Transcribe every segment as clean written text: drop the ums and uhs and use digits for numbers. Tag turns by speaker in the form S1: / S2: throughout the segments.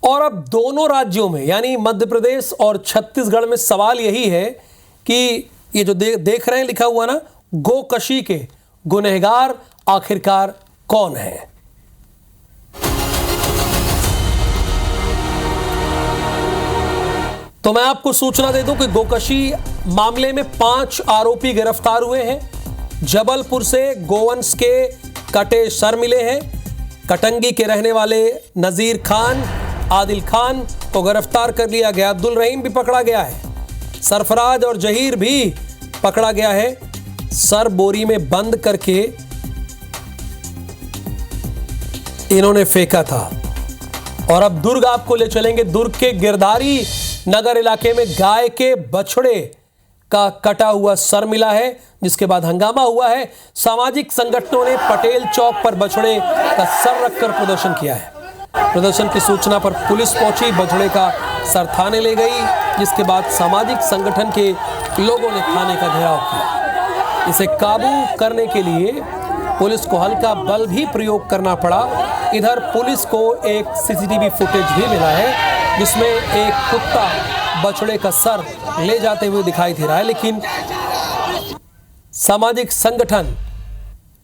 S1: और अब दोनों राज्यों में यानी मध्य प्रदेश और छत्तीसगढ़ में सवाल यही है कि ये जो देख रहे हैं लिखा हुआ ना, गोकशी के गुनहगार आखिरकार कौन है। तो मैं आपको सूचना दे दूं कि गोकशी मामले में 5 आरोपी गिरफ्तार हुए हैं। जबलपुर से गोवंश के कटे सर मिले हैं। कटंगी के रहने वाले नजीर खान, आदिल खान को गिरफ्तार कर लिया गया। अब्दुल रहीम भी पकड़ा गया है। सरफराज और जहीर भी पकड़ा गया है। सर बोरी में बंद करके इन्होंने फेंका था। और अब दुर्ग आपको ले चलेंगे। दुर्ग के गिरधारी नगर इलाके में गाय के बछड़े का कटा हुआ सर मिला है, जिसके बाद हंगामा हुआ है। सामाजिक संगठनों ने पटेल चौक पर बछड़े का सर रखकर प्रदर्शन किया है। प्रदर्शन की सूचना पर पुलिस पहुंची, बछड़े का सर थाने ले गई, जिसके बाद सामाजिक संगठन के लोगों ने थाने का घेराव किया। इसे काबू करने के लिए पुलिस को हल्का बल भी प्रयोग करना पड़ा। इधर पुलिस को एक सीसीटीवी फुटेज भी मिला है, जिसमें एक कुत्ता बछड़े का सर ले जाते हुए दिखाई दे रहा है, लेकिन सामाजिक संगठन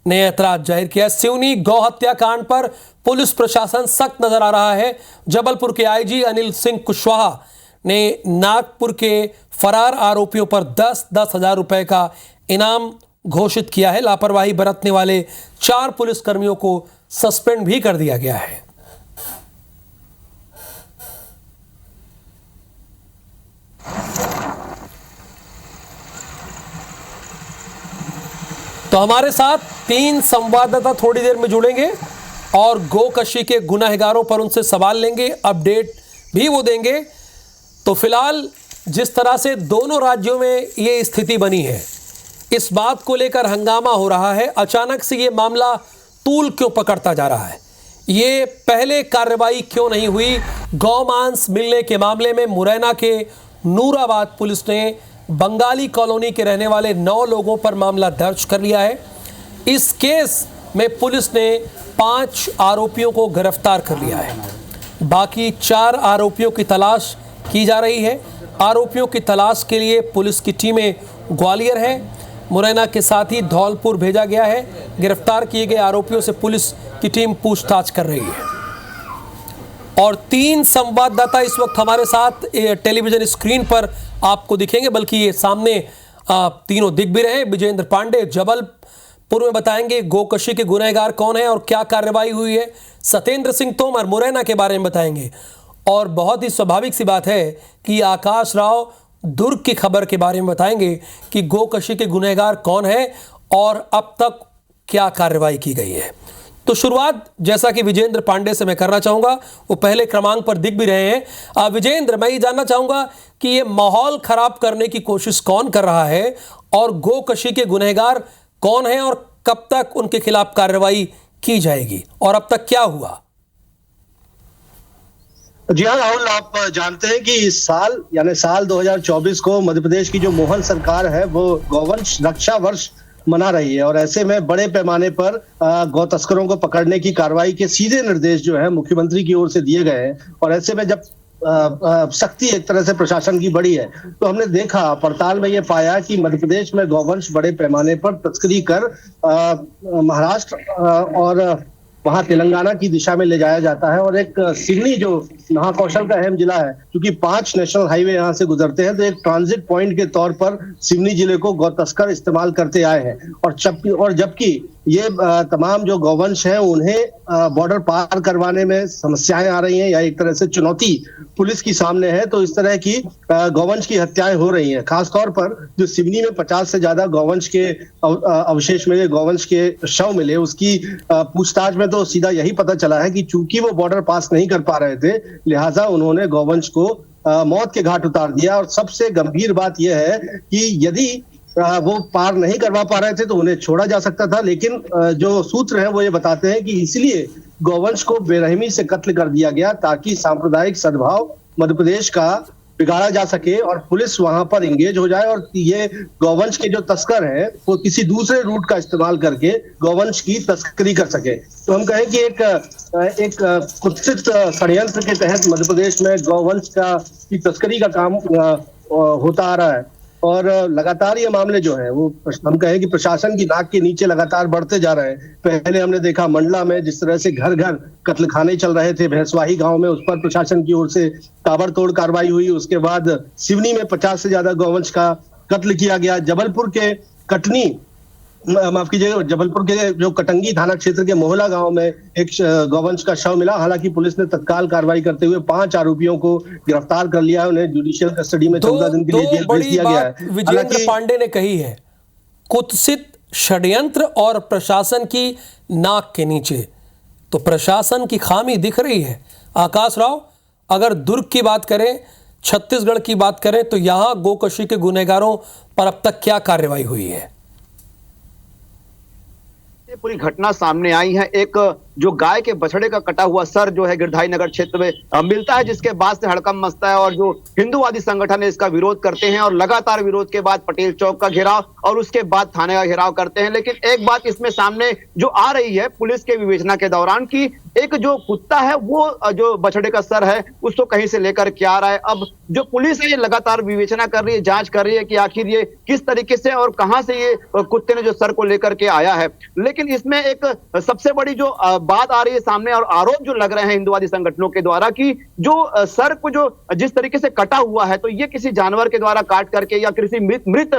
S1: ने ऐतराज जाहिर किया। सिवनी गौ हत्या कांड पर पुलिस प्रशासन सख्त नजर आ रहा है। जबलपुर के आईजी अनिल सिंह कुशवाहा ने नागपुर के फरार आरोपियों पर 10-10 हजार रुपए का इनाम घोषित किया है। लापरवाही बरतने वाले 4 पुलिसकर्मियों को सस्पेंड भी कर दिया गया है। तो हमारे साथ 3 संवाददाता थोड़ी देर में जुड़ेंगे और गोकशी के गुनहगारों पर उनसे सवाल लेंगे, अपडेट भी वो देंगे। तो फिलहाल जिस तरह से दोनों राज्यों में ये स्थिति बनी है, इस बात को लेकर हंगामा हो रहा है। अचानक से ये मामला तूल क्यों पकड़ता जा रहा है? ये पहले कार्रवाई क्यों नहीं हुई? गौमांस मिलने के मामले में मुरैना के नूराबाद पुलिस ने बंगाली कॉलोनी के रहने वाले 9 लोगों पर मामला दर्ज कर लिया है। इस केस में पुलिस ने 5 आरोपियों को गिरफ्तार कर लिया है। बाकी 4 आरोपियों की तलाश की जा रही है। आरोपियों की तलाश के लिए पुलिस की टीमें ग्वालियर है, मुरैना के साथ ही धौलपुर भेजा गया है। गिरफ्तार किए गए आरोपियों से पुलिस की टीम पूछताछ कर रही है। और 3 संवाददाता इस वक्त हमारे साथ टेलीविजन स्क्रीन पर आपको दिखेंगे, बल्कि ये सामने तीनों दिख भी रहे। विजेंद्र पांडे जबलपुर में बताएंगे गोकशी के गुनहगार कौन है और क्या कार्रवाई हुई है। सत्येंद्र सिंह तोमर मुरैना के बारे में बताएंगे। और बहुत ही स्वाभाविक सी बात है कि आकाश राव दुर्ग की खबर के बारे में बताएंगे कि गोकशी के गुनहगार कौन है और अब तक क्या कार्रवाई की गई है। तो शुरुआत जैसा कि विजेंद्र पांडे से मैं करना चाहूंगा, वो पहले क्रमांक पर दिख भी रहे हैं। विजेंद्र, मैं ये जानना चाहूंगा कि ये माहौल खराब करने की कोशिश कौन कर रहा है और गोकशी के गुनहगार कौन है और कब तक उनके खिलाफ कार्रवाई की जाएगी और अब तक क्या हुआ?
S2: जी हाँ राहुल, आप जानते हैं कि इस साल यानी साल 2024 को मध्य प्रदेश की जो मोहन सरकार है वो गौवंश रक्षा वर्ष मना रही है। और ऐसे में बड़े पैमाने पर गौ तस्करों को पकड़ने की कार्रवाई के सीधे निर्देश जो है मुख्यमंत्री की ओर से दिए गए हैं। और ऐसे में जब सख्ती एक तरह से प्रशासन की बढ़ी है, तो हमने देखा पड़ताल में ये पाया कि मध्य प्रदेश में गौवंश बड़े पैमाने पर तस्करी कर महाराष्ट्र और वहां तेलंगाना की दिशा में ले जाया जाता है। और एक सिवनी जो महाकौशल का अहम जिला है, क्योंकि 5 नेशनल हाईवे यहाँ से गुजरते हैं, तो एक ट्रांजिट पॉइंट के तौर पर सिवनी जिले को गौ तस्कर इस्तेमाल करते आए हैं। और जबकि ये तमाम जो गौवंश हैं उन्हें बॉर्डर पार करवाने में समस्याएं आ रही हैं या एक तरह से चुनौती पुलिस की सामने है, तो इस तरह की गौवंश की हत्याएं हो रही हैं। खासतौर पर जो सिवनी में 50 से ज्यादा गौवंश के अवशेष मिले, गौवंश के शव मिले, उसकी पूछताछ में तो सीधा यही पता चला है कि चूंकि वो बॉर्डर पास नहीं कर पा रहे थे, लिहाजा उन्होंने गौवंश को मौत के घाट उतार दिया। और सबसे गंभीर बात यह है कि यदि वो पार नहीं करवा पा रहे थे तो उन्हें छोड़ा जा सकता था, लेकिन जो सूत्र हैं वो ये बताते हैं कि इसलिए गौवंश को बेरहमी से कत्ल कर दिया गया ताकि सांप्रदायिक सद्भाव मध्य प्रदेश का बिगाड़ा जा सके और पुलिस वहां पर इंगेज हो जाए और ये गौवंश के जो तस्कर हैं वो किसी दूसरे रूट का इस्तेमाल करके गौवंश की तस्करी कर सके। तो हम कहें कि एक कुत्सित षड्यंत्र के तहत मध्य प्रदेश में गौवंश की तस्करी का काम होता आ रहा है और लगातार ये मामले जो है वो हम कहें कि प्रशासन की नाक के नीचे लगातार बढ़ते जा रहे हैं। पहले हमने देखा मंडला में जिस तरह से घर घर कत्लखाने चल रहे थे, भैंसवाही गांव में उस पर प्रशासन की ओर से ताबड़तोड़ कार्रवाई हुई। उसके बाद सिवनी में 50 से ज्यादा गौवंश का कत्ल किया गया। जबलपुर के कटनी माफ कीजिएगा, जबलपुर के जो कटंगी थाना क्षेत्र के मोहला गांव में एक गौवंश का शव मिला। हालांकि पुलिस ने तत्काल कार्रवाई करते हुए 5 आरोपियों को गिरफ्तार कर लिया है। उन्हें जुडिशियल कस्टडी में 14 दिन के लिए जेल भेज दिया गया है।
S1: विजयेंद्र पांडे ने कही है कुत्सित षड्यंत्र और प्रशासन की नाक के नीचे, तो प्रशासन की खामी दिख रही है। आकाश राव, अगर दुर्ग की बात करें, छत्तीसगढ़ की बात करें, तो यहां गोकशी के गुनहगारों पर अब तक क्या कार्रवाई हुई है?
S3: पूरी घटना सामने आई है। एक जो गाय के बछड़े का कटा हुआ सर जो है गिरधारी नगर क्षेत्र में मिलता है, जिसके बाद से हड़कंप मचता है और जो हिंदूवादी संगठन है इसका विरोध करते हैं और लगातार विरोध के बाद पटेल चौक का घेराव और उसके बाद थाने का घेराव करते हैं। लेकिन एक बात इसमें सामने जो आ रही है पुलिस के विवेचना के दौरान की एक जो कुत्ता है वो जो बछड़े का सर है उसको कहीं से लेकर के आ रहा है। अब जो पुलिस है ये लगातार विवेचना कर रही है, जांच कर रही है कि आखिर ये किस तरीके से और कहां से ये कुत्ते ने जो सर को लेकर के आया है। लेकिन इसमें एक सबसे बड़ी जो बात आ रही है सामने और आरोप जो लग रहे हैं हिंदूवादी संगठनों के द्वारा कि जो सर को जो जिस तरीके से कटा हुआ है तो ये किसी जानवर के द्वारा काट करके या किसी मृत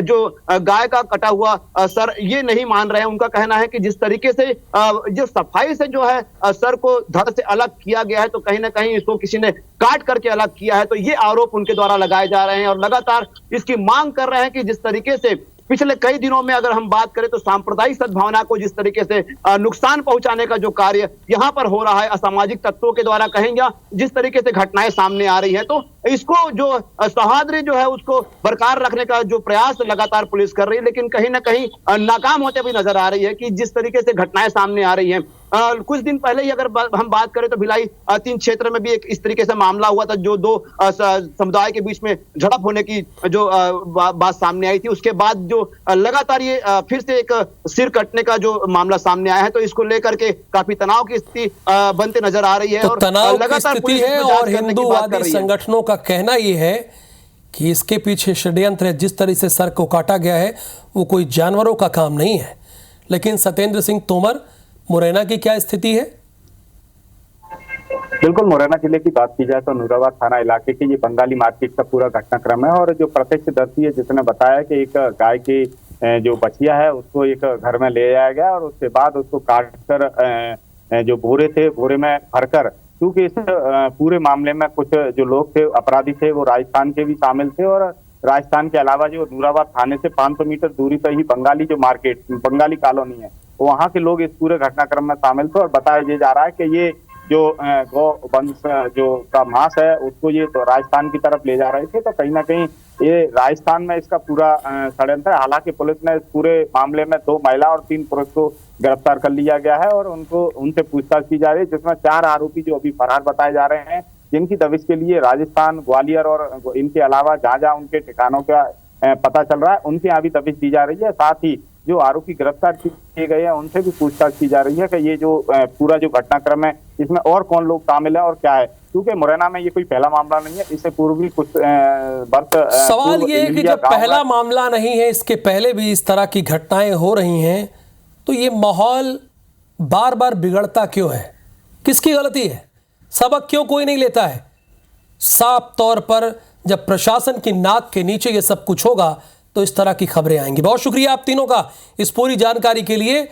S3: जो गाय का कटा हुआ सर ये नहीं मान रहे हैं। उनका कहना है कि जिस तरीके से जो सफाई से जो है सर को धड़ से अलग किया गया है तो कहीं ना कहीं इसको किसी ने काट करके अलग किया है। तो ये आरोप उनके द्वारा लगाए जा रहे हैं और लगातार इसकी मांग कर रहे हैं कि जिस तरीके से पिछले कई दिनों में अगर हम बात करें तो सांप्रदायिक सद्भावना को जिस तरीके से नुकसान पहुंचाने का जो कार्य यहां पर हो रहा है असामाजिक तत्वों के द्वारा कहेंगे, जिस तरीके से घटनाएं सामने आ रही है तो इसको जो सौहार्द जो है उसको बरकरार रखने का जो प्रयास लगातार पुलिस कर रही है, लेकिन कहीं ना कहीं नाकाम होते हुए नजर आ रही है कि जिस तरीके से घटनाएं सामने आ रही हैं। कुछ दिन पहले ही अगर हम बात करें तो भिलाई 3 क्षेत्र में भी एक इस तरीके से मामला हुआ था जो 2 समुदाय के बीच में झड़प होने की जो बात सामने आई थी। उसके बाद जो लगातार ये फिर से एक सिर कटने का जो मामला सामने आया है तो इसको लेकर के काफी तनाव की स्थिति बनते नजर आ रही है।
S1: तो
S3: और
S1: तनाव की
S3: लगातार
S1: स्थिति है और हिंदूवादी संगठनों का कहना यह है कि इसके पीछे षड्यंत्र है। जिस तरह से सर को काटा गया है वो कोई जानवरों का काम नहीं है। लेकिन सत्येंद्र सिंह तोमर, मुरैना की क्या स्थिति है?
S4: बिल्कुल, मुरैना जिले की बात की जाए तो नूराबाद थाना इलाके के ये बंगाली मार्केट का पूरा घटनाक्रम है और जो प्रत्यक्षदर्शी है जिसने बताया कि एक गाय की जो बछिया है उसको एक घर में ले जाया गया और उसके बाद उसको काट कर जो बोरे थे बोरे में भरकर, क्योंकि इस पूरे मामले में कुछ जो लोग थे अपराधी थे वो राजस्थान के भी शामिल थे और राजस्थान के अलावा जो नूराबाद थाने से 500 मीटर दूरी पर ही बंगाली जो मार्केट बंगाली कॉलोनी है वहां के लोग इस पूरे घटनाक्रम में शामिल थे और बताया जा रहा है कि ये जो गौ वंश जो का मांस है उसको ये तो राजस्थान की तरफ ले जा रहे थे। तो कहीं ना कहीं ये राजस्थान में इसका पूरा षड्यंत्र है। हालांकि पुलिस ने इस पूरे मामले में 2 महिला और 3 पुरुष को गिरफ्तार कर लिया गया है और उनसे पूछताछ की जा रही है, जिसमें 4 आरोपी जो अभी फरार बताए जा रहे हैं, जिनकी दबिश के लिए राजस्थान, ग्वालियर और इनके अलावा जहाँ जहाँ उनके ठिकानों का पता चल रहा है उनके यहाँ भी दबिश दी जा रही है। साथ ही जो आरोपी गिरफ्तार किए गए हैं उनसे भी पूछताछ की जा रही है कि ये जो पूरा जो घटनाक्रम है इसमें और कौन लोग शामिल है और क्या है, क्योंकि मुरैना में ये कोई पहला मामला नहीं है। इससे पूर्व भी कुछ वर्ष
S1: सवाल ये है कि जब पहला मामला नहीं है, इसके पहले भी इस तरह की घटनाएं हो रही हैं, तो ये माहौल बार बार बिगड़ता क्यों है? किसकी गलती है? सबक क्यों कोई नहीं लेता है? साफ तौर पर जब प्रशासन की नाक के नीचे ये सब कुछ होगा तो इस तरह की खबरें आएंगी। बहुत शुक्रिया आप तीनों का इस पूरी जानकारी के लिए।